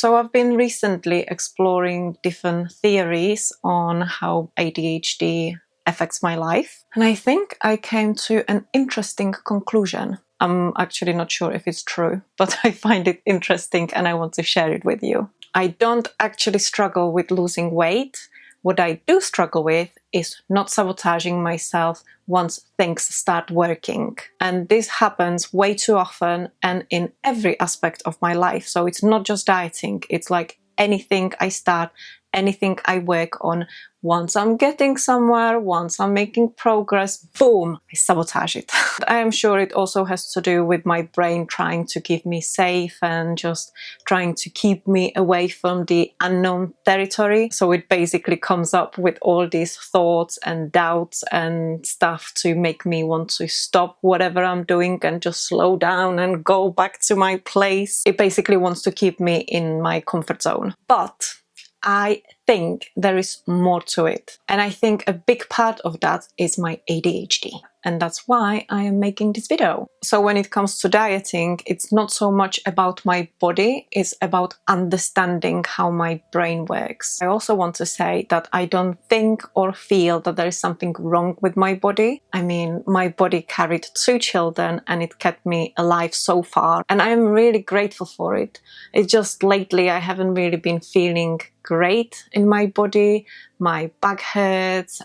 So I've been recently exploring different theories on how ADHD affects my life. And I think I came to an interesting conclusion. I'm actually not sure if it's true, but I find it interesting and I want to share it with you. I don't actually struggle with losing weight. What I do struggle with is not sabotaging myself once things start working. And this happens way too often and in every aspect of my life. So it's not just dieting, it's like anything I start, anything I work on. Once I'm getting somewhere, once I'm making progress, boom, I sabotage it. I am sure it also has to do with my brain trying to keep me safe and just trying to keep me away from the unknown territory. So it basically comes up with all these thoughts and doubts and stuff to make me want to stop whatever I'm doing and just slow down and go back to my place. It basically wants to keep me in my comfort zone. But I think there is more to it. And I think a big part of that is my ADHD. And that's why I am making this video. So when it comes to dieting, it's not so much about my body, it's about understanding how my brain works. I also want to say that I don't think or feel that there is something wrong with my body. I mean, my body carried 2 children and it kept me alive so far. And I'm really grateful for it. It's just lately I haven't really been feeling great in my body. My back hurts,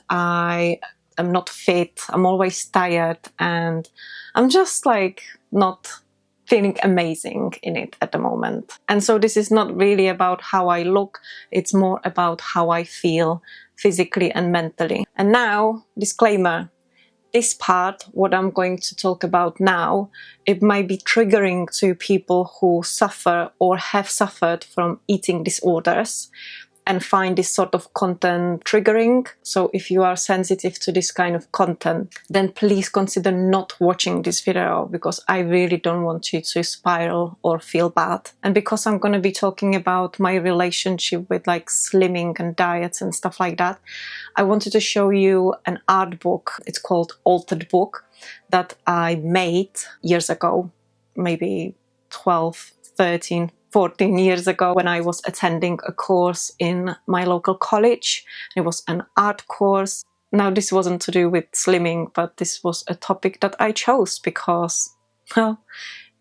I'm not fit, I'm always tired, and I'm just like not feeling amazing in it at the moment. And so this is not really about how I look, it's more about how I feel physically and mentally. And now, disclaimer, this part, what I'm going to talk about now, it might be triggering to people who suffer or have suffered from eating disorders and find this sort of content triggering. So if you are sensitive to this kind of content, then please consider not watching this video, because I really don't want you to spiral or feel bad. And because I'm going to be talking about my relationship with like slimming and diets and stuff like that, I wanted to show you an art book. It's called Altered Book that I made years ago, maybe 12, 13, 14 years ago, when I was attending a course in my local college. It was an art course. Now, this wasn't to do with slimming, but this was a topic that I chose because, well,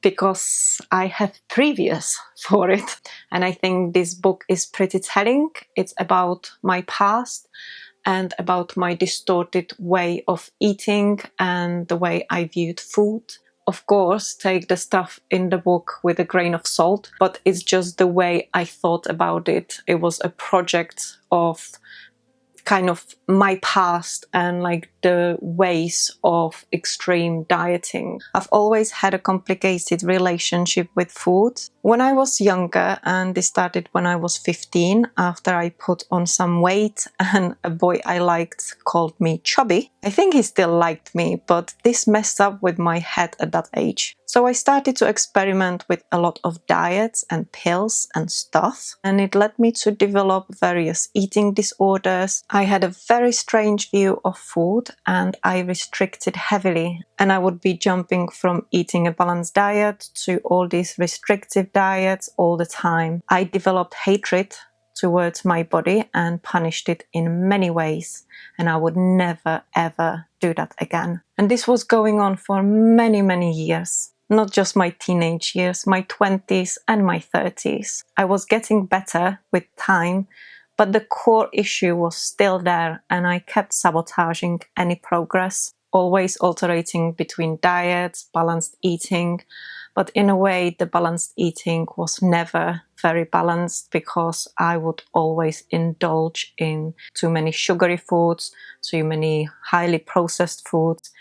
because I have previous for it. And I think this book is pretty telling. It's about my past and about my distorted way of eating and the way I viewed food. Of course, take the stuff in the book with a grain of salt, but it's just the way I thought about it. It was a project of kind of my past and like the ways of extreme dieting. I've always had a complicated relationship with food. When I was younger, and this started when I was 15, after I put on some weight and a boy I liked called me chubby. I think he still liked me, but this messed up with my head at that age. So I started to experiment with a lot of diets and pills and stuff, and it led me to develop various eating disorders. I had a very strange view of food and I restricted heavily, and I would be jumping from eating a balanced diet to all these restrictive diets all the time. I developed hatred towards my body and punished it in many ways, and I would never ever do that again. And this was going on for many years. Not just my teenage years, my 20s and my 30s. I was getting better with time, but the core issue was still there, and I kept sabotaging any progress, always alternating between diets, balanced eating. But in a way, the balanced eating was never very balanced, because I would always indulge in too many sugary foods, too many highly processed foods,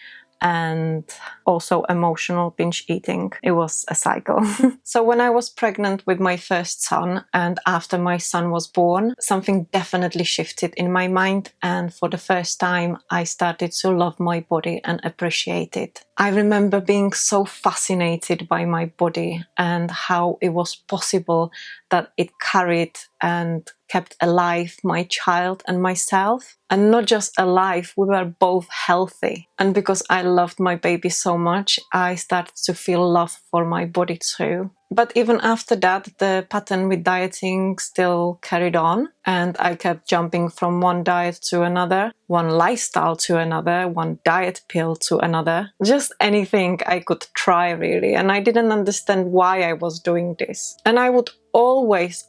and also emotional binge eating. It was a cycle. So when I was pregnant with my first son, and after my son was born, something definitely shifted in my mind, and for the first time I started to love my body and appreciate it. I remember being so fascinated by my body and how it was possible that it carried and kept alive my child and myself. And not just alive, we were both healthy. And because I loved my baby so much, I started to feel love for my body too. But even after that, the pattern with dieting still carried on, and I kept jumping from one diet to another, one lifestyle to another, one diet pill to another, just anything I could try really. And I didn't understand why I was doing this. And I would always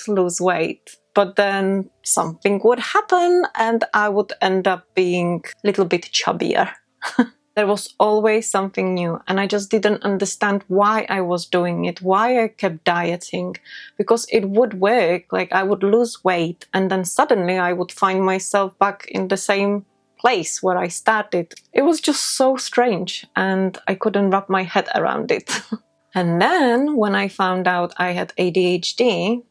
lose weight. But then something would happen and I would end up being a little bit chubbier. There was always something new, and I just didn't understand why I was doing it, why I kept dieting, because it would work. Like, I would lose weight and then suddenly I would find myself back in the same place where I started. It was just so strange and I couldn't wrap my head around it. And then when I found out I had ADHD,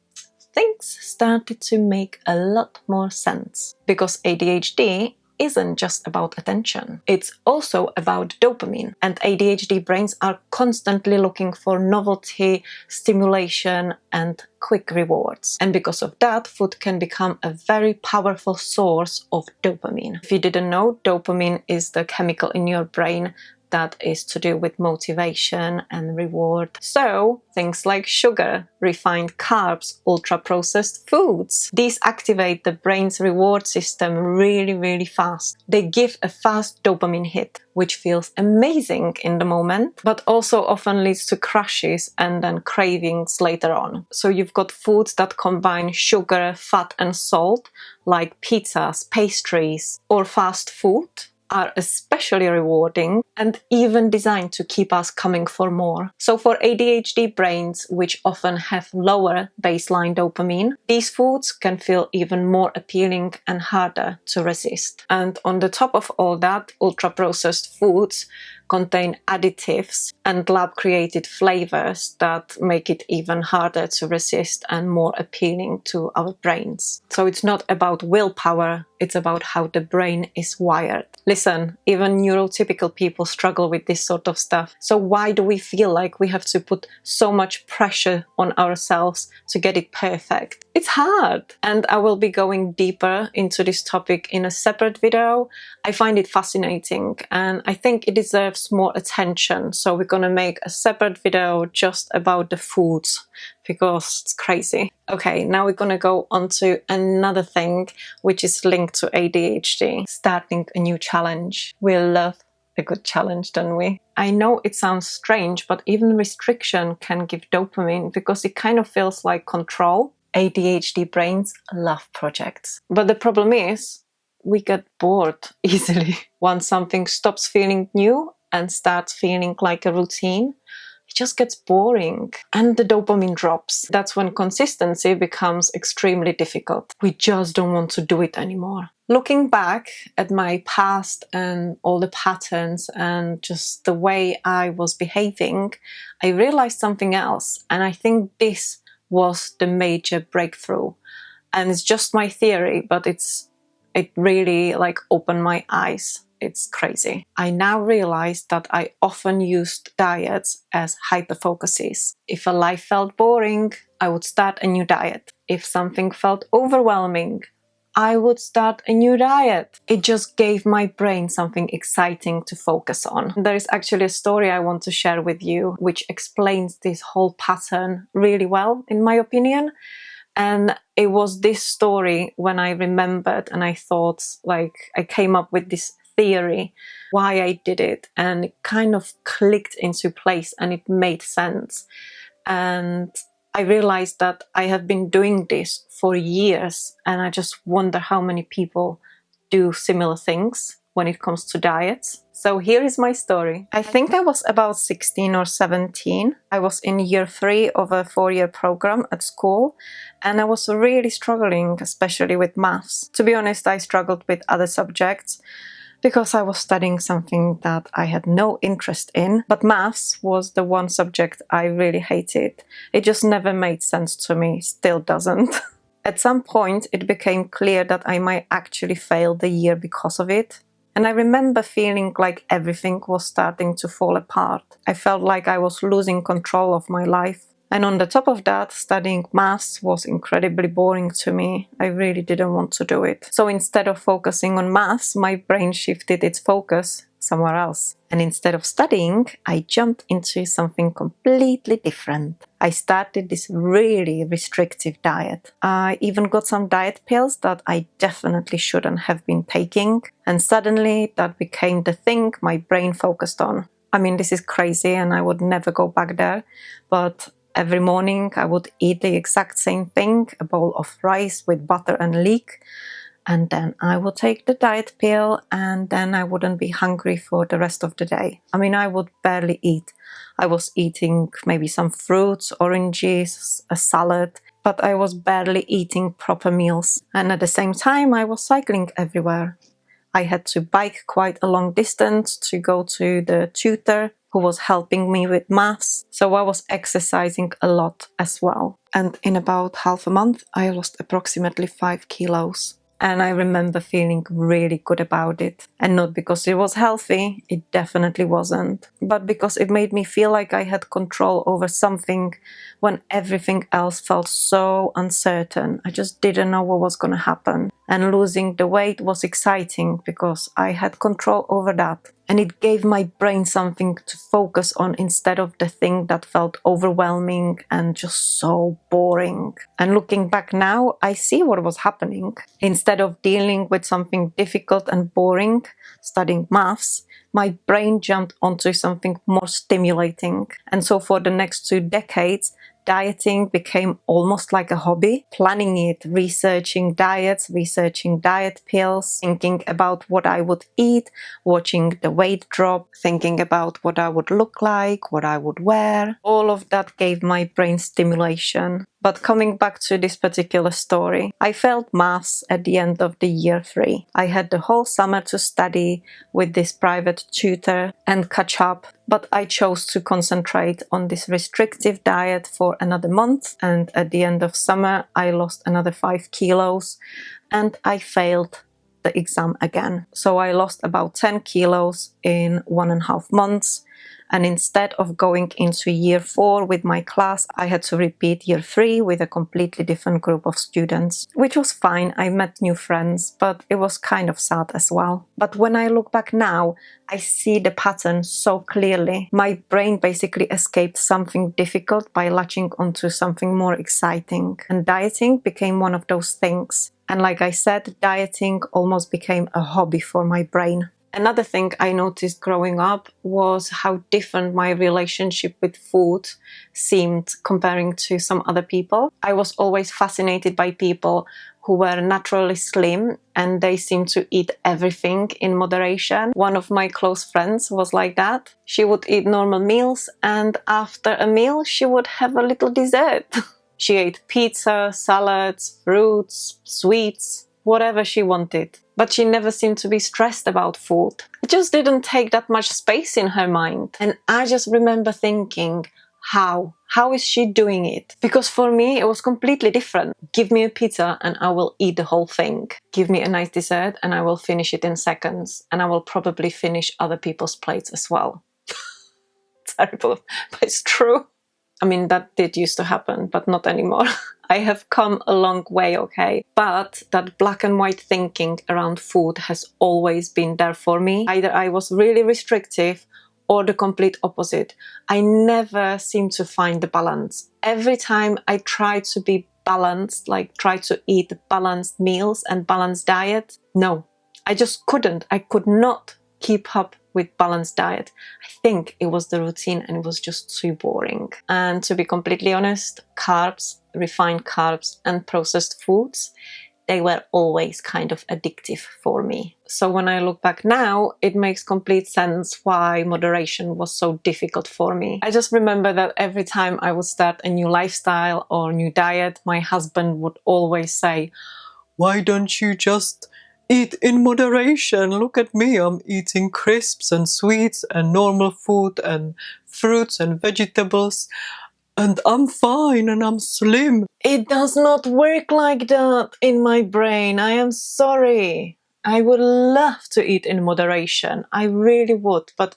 things started to make a lot more sense, because ADHD isn't just about attention. It's also about dopamine, and ADHD brains are constantly looking for novelty, stimulation, and quick rewards. And because of that, food can become a very powerful source of dopamine. If you didn't know, dopamine is the chemical in your brain that is to do with motivation and reward. So things like sugar, refined carbs, ultra-processed foods, these activate the brain's reward system really fast. They give a fast dopamine hit, which feels amazing in the moment, but also often leads to crashes and then cravings later on. So you've got foods that combine sugar, fat and salt, like pizzas, pastries, or fast food, are especially rewarding and even designed to keep us coming for more. So for ADHD brains, which often have lower baseline dopamine, these foods can feel even more appealing and harder to resist. And on the top of all that, ultra-processed foods contain additives and lab-created flavors that make it even harder to resist and more appealing to our brains. So it's not about willpower, it's about how the brain is wired. Listen, even neurotypical people struggle with this sort of stuff. So why do we feel like we have to put so much pressure on ourselves to get it perfect? It's hard. And I will be going deeper into this topic in a separate video. I find it fascinating and I think it deserves more attention. So we're gonna make a separate video just about the foods because it's crazy. Okay, now we're gonna go on to another thing which is linked to ADHD, starting a new challenge. We love a good challenge, don't we? I know it sounds strange, but even restriction can give dopamine because it kind of feels like control. ADHD brains love projects. But the problem is, we get bored easily. Once something stops feeling new and starts feeling like a routine, it just gets boring and the dopamine drops. That's when consistency becomes extremely difficult. We just don't want to do it anymore. Looking back at my past and all the patterns and just the way I was behaving, I realized something else. And I think this was the major breakthrough. And it's just my theory, but it really opened my eyes. It's crazy. I now realize that I often used diets as hyperfocuses. If a life felt boring, I would start a new diet. If something felt overwhelming, I would start a new diet. It just gave my brain something exciting to focus on. There is actually a story I want to share with you which explains this whole pattern really well, in my opinion. And it was this story when I remembered and I thought, I came up with this theory why I did it, and it kind of clicked into place and it made sense. And I realized that I have been doing this for years, and I just wonder how many people do similar things when it comes to diets. So here is my story. I think I was about 16 or 17. I was in year 3 of a 4-year program at school, and I was really struggling, especially with maths. To be honest, I struggled with other subjects because I was studying something that I had no interest in, but maths was the one subject I really hated. It just never made sense to me, still doesn't. At some point, it became clear that I might actually fail the year because of it. And I remember feeling like everything was starting to fall apart. I felt like I was losing control of my life. And on the top of that, studying maths was incredibly boring to me. I really didn't want to do it. So instead of focusing on maths, my brain shifted its focus somewhere else. And instead of studying, I jumped into something completely different. I started this really restrictive diet. I even got some diet pills that I definitely shouldn't have been taking. And suddenly that became the thing my brain focused on. I mean, this is crazy and I would never go back there. But every morning I would eat the exact same thing, a bowl of rice with butter and leek. And then I would take the diet pill and then I wouldn't be hungry for the rest of the day. I mean, I would barely eat. I was eating maybe some fruits, oranges, a salad, but I was barely eating proper meals. And at the same time, I was cycling everywhere. I had to bike quite a long distance to go to the tutor who was helping me with maths. So I was exercising a lot as well. And in about half a month, I lost approximately 5 kilos. And I remember feeling really good about it. And not because it was healthy, it definitely wasn't. But because it made me feel like I had control over something when everything else felt so uncertain. I just didn't know what was going to happen. And losing the weight was exciting because I had control over that. And it gave my brain something to focus on instead of the thing that felt overwhelming and just so boring. And looking back now, I see what was happening. Instead of dealing with something difficult and boring, studying maths, my brain jumped onto something more stimulating. And so for the next 2 decades, dieting became almost like a hobby. Planning it, researching diets, researching diet pills, thinking about what I would eat, watching the weight drop, thinking about what I would look like, what I would wear. All of that gave my brain stimulation. But coming back to this particular story, I failed maths at the end of the year 3. I had the whole summer to study with this private tutor and catch up, but I chose to concentrate on this restrictive diet for another month. And at the end of summer, I lost another 5 kilos and I failed the exam again. So I lost about 10 kilos in 1.5 months. And instead of going into year 4 with my class, I had to repeat year 3 with a completely different group of students, which was fine. I met new friends, but it was kind of sad as well. But when I look back now, I see the pattern so clearly. My brain basically escaped something difficult by latching onto something more exciting. And dieting became one of those things. And like I said, dieting almost became a hobby for my brain. Another thing I noticed growing up was how different my relationship with food seemed comparing to some other people. I was always fascinated by people who were naturally slim and they seemed to eat everything in moderation. One of my close friends was like that. She would eat normal meals and after a meal she would have a little dessert. She ate pizza, salads, fruits, sweets, whatever she wanted. But she never seemed to be stressed about food. It just didn't take that much space in her mind. And I just remember thinking, how? How is she doing it? Because for me, it was completely different. Give me a pizza and I will eat the whole thing. Give me a nice dessert and I will finish it in seconds. And I will probably finish other people's plates as well. Terrible, but it's true. I mean, that did used to happen, but not anymore. I have come a long way, okay? But that black and white thinking around food has always been there for me. Either I was really restrictive or the complete opposite. I never seemed to find the balance. Every time I tried to be balanced, like try to eat balanced meals and balanced diet, no, I just couldn't. I could not keep up with balanced diet. I think it was the routine and it was just too boring. And to be completely honest, carbs, refined carbs and processed foods, they were always kind of addictive for me. So when I look back now, it makes complete sense why moderation was so difficult for me. I just remember that every time I would start a new lifestyle or new diet, my husband would always say, "Why don't you just eat in moderation? Look at me, I'm eating crisps and sweets and normal food and fruits and vegetables. And I'm fine and I'm slim." It does not work like that in my brain. I am sorry. I would love to eat in moderation. I really would. But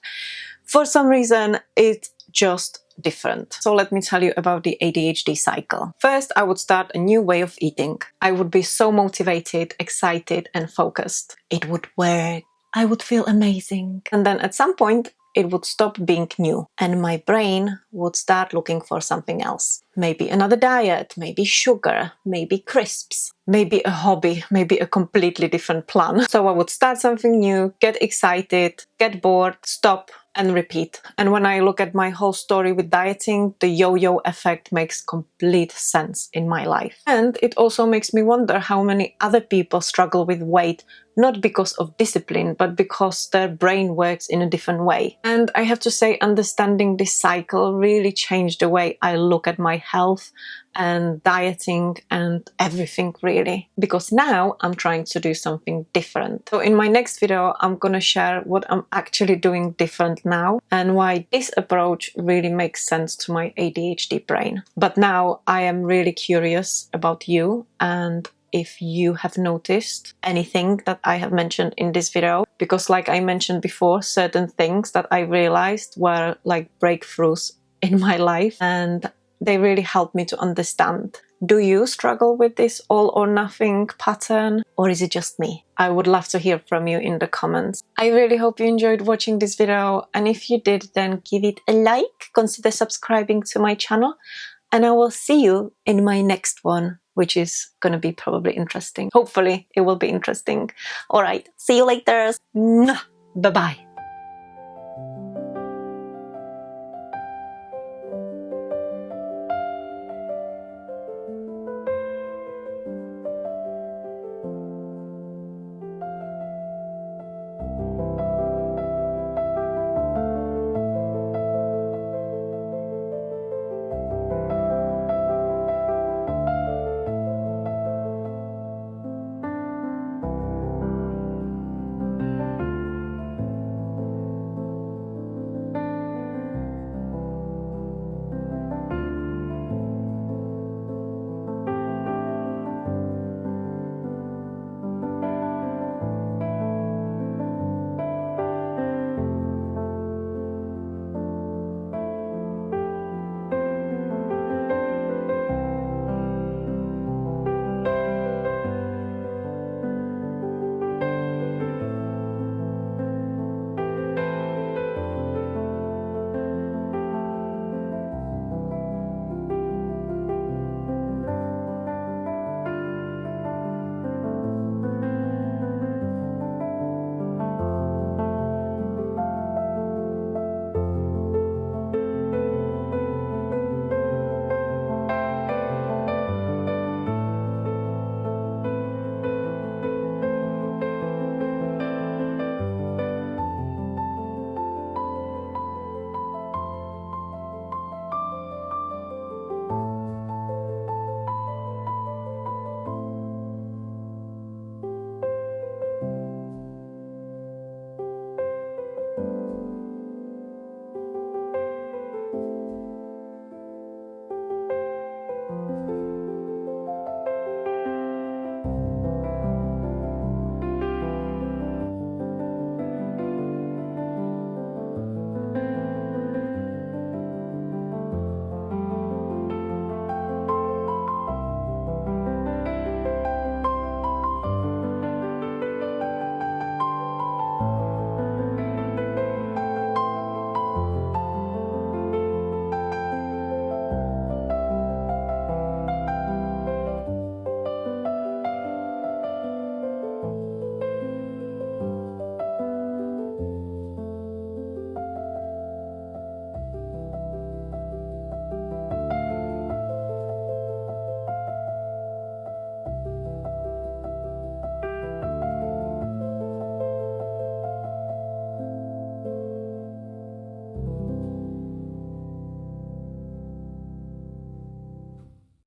for some reason, it's just different. So let me tell you about the ADHD cycle. First, I would start a new way of eating. I would be so motivated, excited, and focused. It would work. I would feel amazing. And then at some point, it would stop being new and my brain would start looking for something else. Maybe another diet, maybe sugar, maybe crisps, maybe a hobby, maybe a completely different plan. So I would start something new, get excited, get bored, stop, and repeat. And when I look at my whole story with dieting, the yo-yo effect makes complete sense in my life. And it also makes me wonder how many other people struggle with weight, not because of discipline, but because their brain works in a different way. And I have to say, understanding this cycle really changed the way I look at my health and dieting and everything, really, because now I'm trying to do something different. So in my next video, I'm gonna share what I'm actually doing different now and why this approach really makes sense to my ADHD brain. But now I am really curious about you and if you have noticed anything that I have mentioned in this video, because like I mentioned before, certain things that I realized were like breakthroughs in my life and they really helped me to understand. Do you struggle with this all or nothing pattern, or is it just me? I would love to hear from you in the comments. I really hope you enjoyed watching this video, and if you did, then give it a like, consider subscribing to my channel, and I will see you in my next one, which is going to be probably interesting. Hopefully it will be interesting. All right, see you later. Bye-bye.